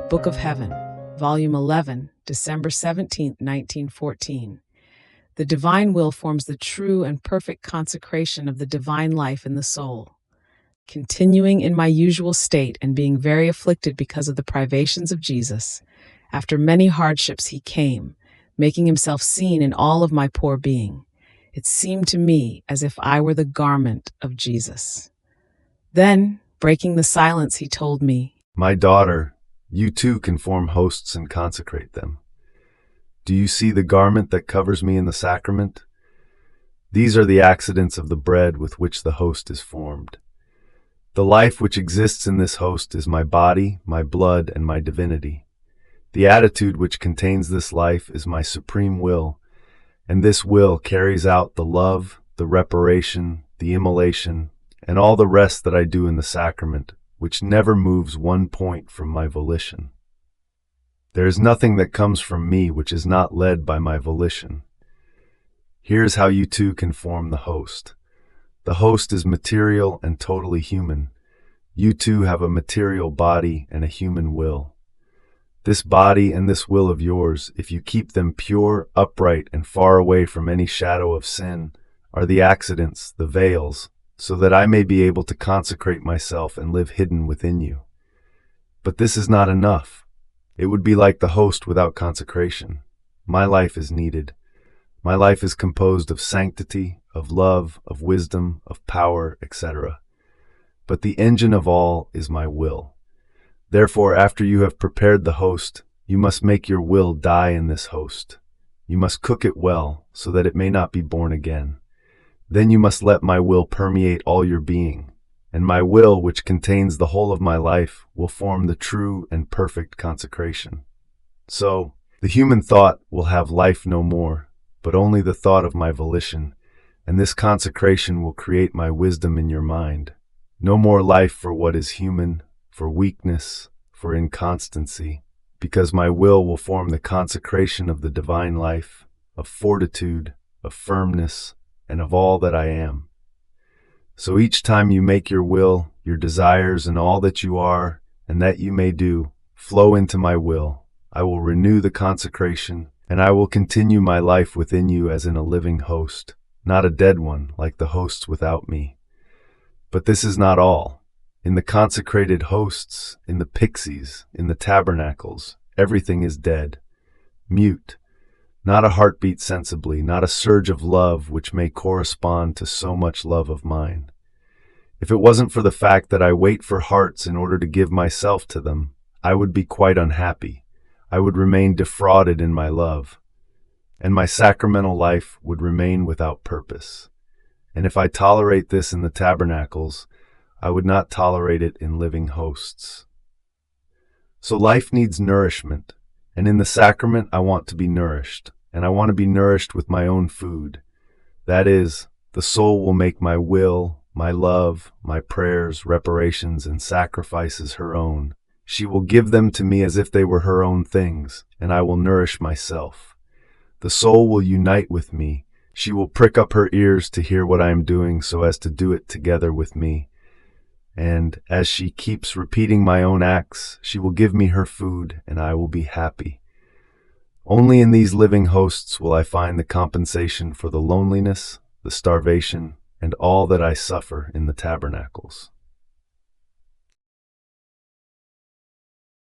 Book of Heaven, Volume 11, December 17, 1914. The divine will forms the true and perfect consecration of the divine life in the soul. Continuing in my usual state and being very afflicted because of the privations of Jesus, after many hardships he came, making himself seen in all of my poor being. It seemed to me as if I were the garment of Jesus. Then, breaking the silence, he told me, "My daughter, you too can form hosts and consecrate them. Do you see the garment that covers me in the sacrament? These are the accidents of the bread with which the host is formed. The life which exists in this host is my body, my blood, and my divinity. The attitude which contains this life is my supreme will, and this will carries out the love, the reparation, the immolation, and all the rest that I do in the sacrament, which never moves one point from my volition. There is nothing that comes from me which is not led by my volition. Here's how you too can form the host. The host is material and totally human. You too have a material body and a human will. This body and this will of yours, if you keep them pure, upright, and far away from any shadow of sin, are the accidents, the veils, so that I may be able to consecrate myself and live hidden within you. But this is not enough. It would be like the host without consecration. My life is needed. My life is composed of sanctity, of love, of wisdom, of power, etc. But the engine of all is my will. Therefore, after you have prepared the host, you must make your will die in this host. You must cook it well, so that it may not be born again. Then you must let my will permeate all your being, and my will, which contains the whole of my life, will form the true and perfect consecration. So, the human thought will have life no more, but only the thought of my volition, and this consecration will create my wisdom in your mind. No more life for what is human, for weakness, for inconstancy, because my will form the consecration of the divine life, of fortitude, of firmness, and of all that I am. So each time you make your will, your desires, and all that you are, and that you may do, flow into my will, I will renew the consecration, and I will continue my life within you as in a living host, not a dead one like the hosts without me. But this is not all. In the consecrated hosts, in the pixies, in the tabernacles, everything is dead, mute, not a heartbeat sensibly, not a surge of love which may correspond to so much love of mine. If it wasn't for the fact that I wait for hearts in order to give myself to them, I would be quite unhappy. I would remain defrauded in my love, and my sacramental life would remain without purpose. And if I tolerate this in the tabernacles, I would not tolerate it in living hosts. So life needs nourishment, and in the sacrament I want to be nourished, and I want to be nourished with my own food. That is, the soul will make my will, my love, my prayers, reparations, and sacrifices her own. She will give them to me as if they were her own things, and I will nourish myself. The soul will unite with me. She will prick up her ears to hear what I am doing so as to do it together with me. And as she keeps repeating my own acts, she will give me her food, and I will be happy. Only in these living hosts will I find the compensation for the loneliness, the starvation, and all that I suffer in the tabernacles.